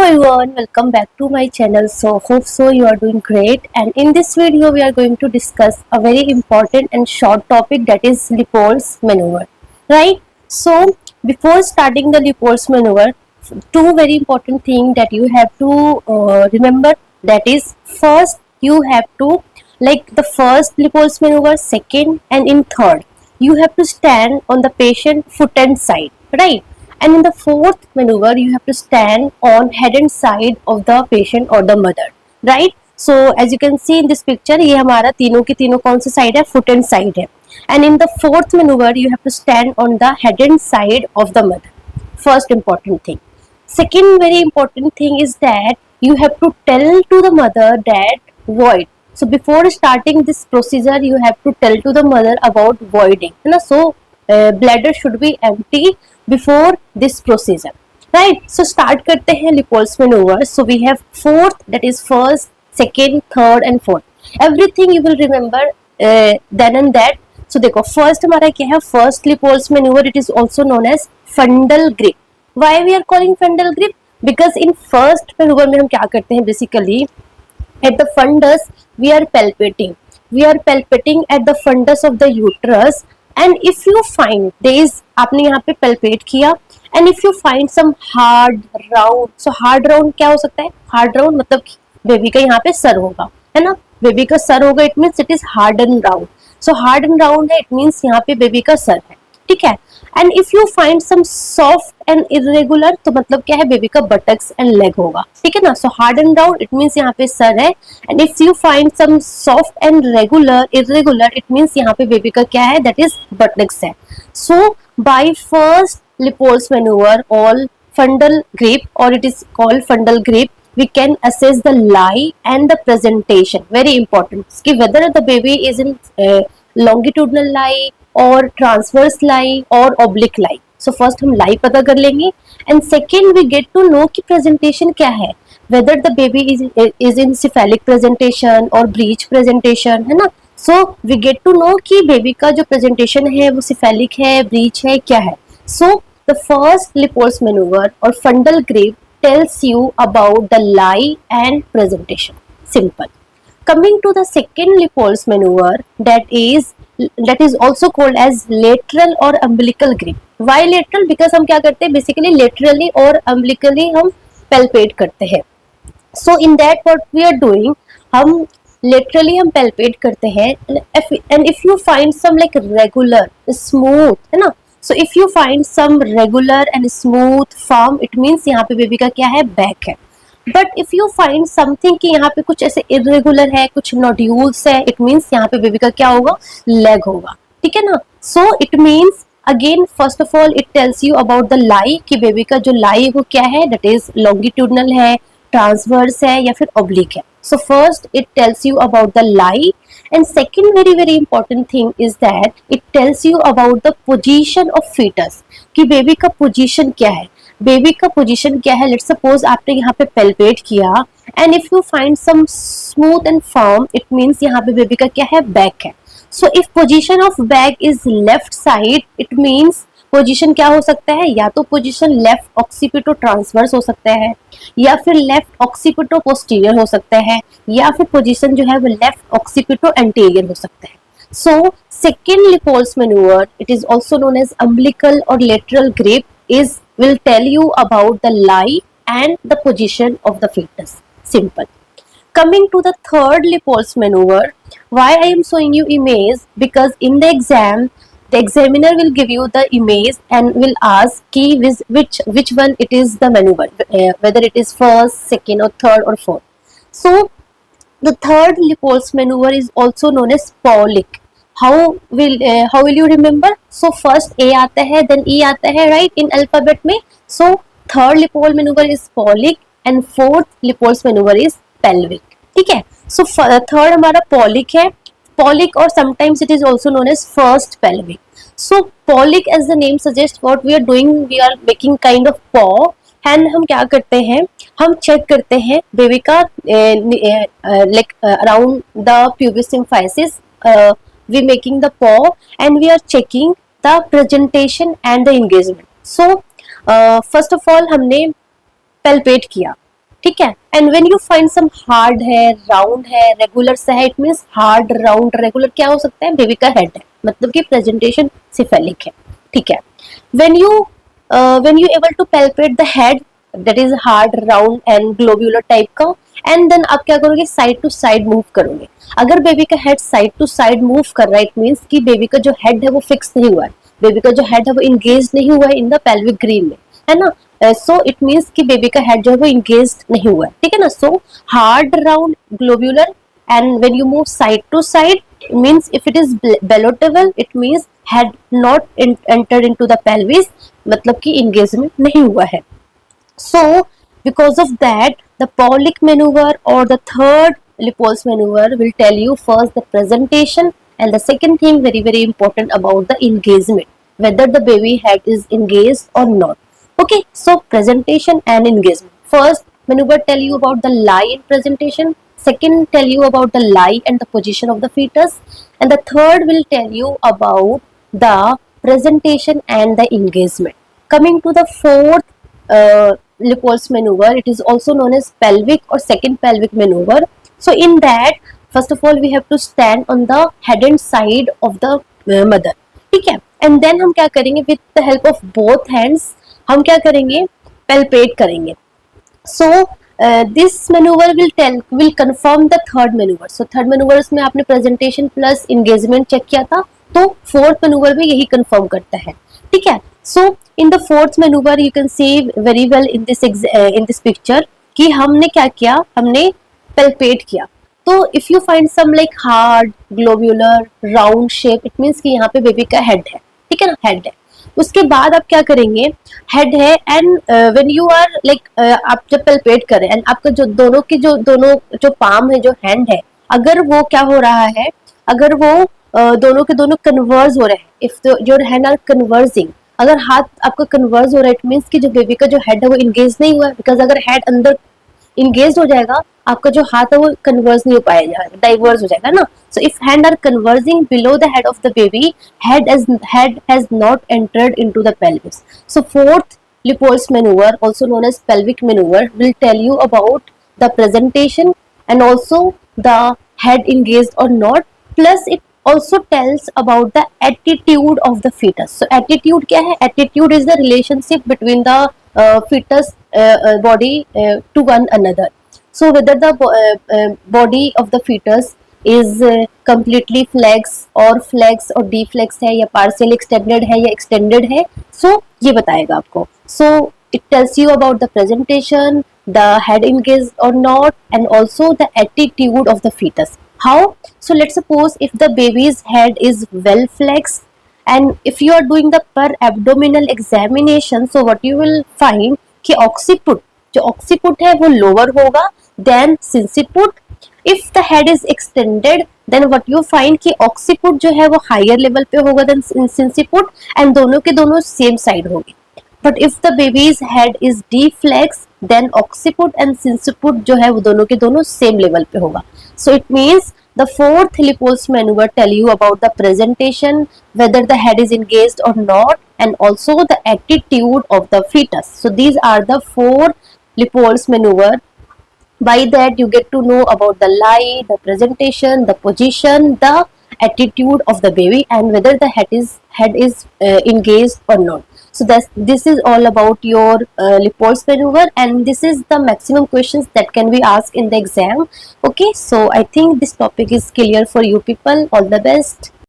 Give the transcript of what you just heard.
everyone, welcome back to my channel. So hope so you are doing great, and in this video we are going to discuss a very important and short topic, that is Lippold's maneuver, right? So before starting the Lippold's maneuver, two very important things that you have to remember, that is first you have to, like the first Lippold's maneuver, second and in third you have to stand on the patient foot and side, right? And in the fourth maneuver you have to stand on head and side of the patient or the mother, right? So as you can see in this picture, ये हमारा तीनों की तीनों कौन सी side है, foot and side है. And in the fourth maneuver you have to stand on the head and side of the mother. First important thing. Second very important thing is that you have to tell to the mother that void. So before starting this procedure you have to tell to the mother about voiding, है ना? So bladder should be empty before this procedure, right? So start करते हैं Lippold's maneuver. So we have fourth, that is first, second, third and fourth. Everything you will remember then and that. So देखो first हमारा क्या है, first Lippold's maneuver, it is also known as fundal grip. Why we are calling fundal grip? Because in first maneuver में हम क्या करते हैं, basically at the fundus we are palpating at the fundus of the uterus. And if you find there is, आपने यहाँ पे palpate किया, and if you find some hard round, so hard round क्या हो सकता है, hard round मतलब baby का यहाँ पे सर होगा, है ना? बेबी का सर होगा, it means it is hard and round. So hard and round है, इट मीन्स यहाँ पे बेबी का सर है, ठीक है. And if you find some soft and irregular, तो मतलब क्या है, बेबी का बटक्स एंड लेग होगा, ठीक है ना. So hard and round, it means यहाँ पे सर है. And if you find some soft and irregular, it means यहाँ पे बेबी का क्या है, दैट इज बटक्स है. So by first Lippold's maneuver, all fundal grip, or it is called fundal grip, we can assess the lie and the presentation. Very important कि whether the baby is in longitudinal lie or transverse lie or oblique lie. So first हम lie पता कर लेंगे, and second we get to know कि presentation क्या है, whether the baby is in cephalic presentation or breech presentation, है ना. So we get to know कि baby का जो presentation है वो cephalic है, breech है, क्या है. So the first Lippold's maneuver or fundal grip tells you about the lie and presentation. Simple. Coming to the second Lippold's maneuver, that is also called as lateral or umbilical grip. Why lateral? Because हम क्या करते हैं, basically laterally और umbilically हम palpate करते हैं. So in that what we are doing, हम laterally हम palpate करते हैं, and if you find some like regular, smooth, है ना. So if you find some regular and smooth form, it means यहाँ पे बेबी का क्या है, बैक है. But if you find something कि यहाँ पे कुछ ऐसे irregular है, कुछ nodules है, it means यहाँ पे बेबी का क्या होगा, leg होगा, ठीक है ना. So it means again first of all it tells you about the lie, कि बेबी का जो lie वो क्या है, that is longitudinal है, transverse है या फिर oblique है. So first it tells you about the lie, and second very important thing is that it tells you about the position of fetus, कि बेबी का पोजीशन क्या है, बेबी का पोजीशन क्या है. लेट्स सपोज आपने यहाँ पे palpate किया, and if you find some smooth and firm, it means यहाँ पे बेबी का क्या है, बैक है. So if position of back is left side, it means position क्या हो सकता है, या तो पोजीशन लेफ्ट ऑक्सीपिटो ट्रांसवर्स हो सकता है, या फिर लेफ्ट ऑक्सीपिटो पोस्टीरियर हो सकता है, या फिर पोजीशन जो है वो लेफ्ट ऑक्सीपिटो एंटीरियर हो सकता है. So second Lippold's maneuver, it is also known as umbilical or lateral grip, is will tell you about the lie and the position of the fetus. Simple. Coming to the third Lippold's maneuver, why I am showing you image, because in the exam the examiner will give you the image and will ask ki which one it is the maneuver, whether it is first, second or third or fourth. So the third Lippold's maneuver is also known as Paulic. How will you remember? So first A आता है, then E आता है, right, in alphabet में. So third Lippold maneuver is Paulic and fourth Lippold's maneuver is pelvic, ठीक है. So third हमारा Paulic है, Paulic, or sometimes it is also known as first pelvic. So Paulic, as the name suggests, what we are doing, we are making kind of paw, and हम क्या करते हैं, हम check करते हैं baby का like around the pubis symphysis, we making the paw and we are checking the presentation and the engagement. So first of all हमने palpate किया, ठीक है। And when you find some hard है, round है, regular सा है, it means hard, round, regular क्या हो सकता है, बेबी का हेड है, मतलब कि प्रेजेंटेशन सिफेलिक है। ठीक है। When you able to palpate the head that is hard, round and globular type का, एंड देन आप क्या करोगे, साइड टू साइड मूव करोगे। अगर बेबी का head side to side move कर रहा है, इट मींस कि बेबी का जो हेड है वो फिक्स नहीं हुआ है, बेबी का जो हेड है वो इंगेज नहीं हुआ है इन द पेल्विक ग्रीन में, है ना। सो इट मीन्स कि बेबी का हेड जो है वो इंगेज नहीं हुआ है, ठीक है ना। So hard, round, globular, and when you move side to side means if it is ballotable it means had not entered into the pelvis, मतलब कि engagement नहीं हुआ है। So because of that the Paulick maneuver or the third Lipol's maneuver will tell you first the presentation, and the second thing very important about the engagement, whether the baby head is engaged or not. Okay, so presentation and engagement. First maneuver tell you about the lie in presentation, second tell you about the lie and the position of the fetus, and the third will tell you about the presentation and the engagement. Coming to the fourth Lipol's maneuver, it is also known as pelvic or second pelvic maneuver. So in that, first of all we have to stand on the head and side of the mother, ठीक है। And then हम क्या करेंगे, with the help of both hands हम क्या करेंगे, palpate करेंगे। So this manoeuvre will confirm the third manoeuvre. So third manoeuvre में आपने प्रेजेंटेशन प्लस इंगेजमेंट चेक किया था, तो फोर्थ मैन्यूवर में यही कंफर्म करता है, ठीक है। So in the fourth maneuver you can see very well in this picture कि हमने क्या किया, हमने पेल्पेट किया। तो if you find some like hard, globular, round shape, it means कि यहाँ पे बेबी का हेड है, ठीक है ना, हेड है। उसके बाद आप क्या करेंगे, हेड है and when you are like आप जब पेल्पेट करें एंड आपका जो दोनों की दोनों जो पाम है, जो हैंड है, अगर वो क्या हो रहा है, अगर वो दोनों के दोनों कन्वर्ज हो रहे हैं, if your hand are converging, अगर हाथ आपका कन्वर्ज हो रहा है, इट मीन्स कि जो बेबी का जो हेड है वो इंगेज नहीं हुआ है, बिकॉज अगर हेड अंदर इंगेज हो जाएगा, आपका जो हाथ है वो कन्वर्ज नहीं हो पाएगा, डाइवर्स हो जाएगा ना। So if hand are converging below the head of the baby, head has not entered into the pelvis. So fourth Lipol's maneuver, also known as pelvic maneuver, will tell you about the presentation and also the head engaged or not, plus it also tells about the attitude of the fetus. So attitude क्या है, attitude is the relationship between the fetus body to one another. So whether the body of the fetus is completely flex और deflex है, या partial extended है, या extended है, so ये बताएगा आपको। So it tells you about the presentation, the head engaged or not, and also the attitude of the fetus. How? So let's suppose if the baby's head is well flexed, and if you are doing the per abdominal examination, so what you will find कि occiput, जो occiput है वो lower होगा than sinciput. If the head is extended, then what you find कि occiput जो है वो higher level पे होगा than sinciput, and दोनों के दोनों same side होगी। But if the baby's head is deflex, then occiput and sinciput जो है वो दोनों के दोनों same level पे होगा। So it means the fourth Lipol's maneuver tell you about the presentation, whether the head is engaged or not, and also the attitude of the fetus. So these are the four Lipol's maneuver. By that you get to know about the lie, the presentation, the position, the attitude of the baby, and whether the head is engaged or not. So this is all about your Lipol's maneuver, and this is the maximum questions that can be asked in the exam. Okay, so I think this topic is clear for you people. All the best.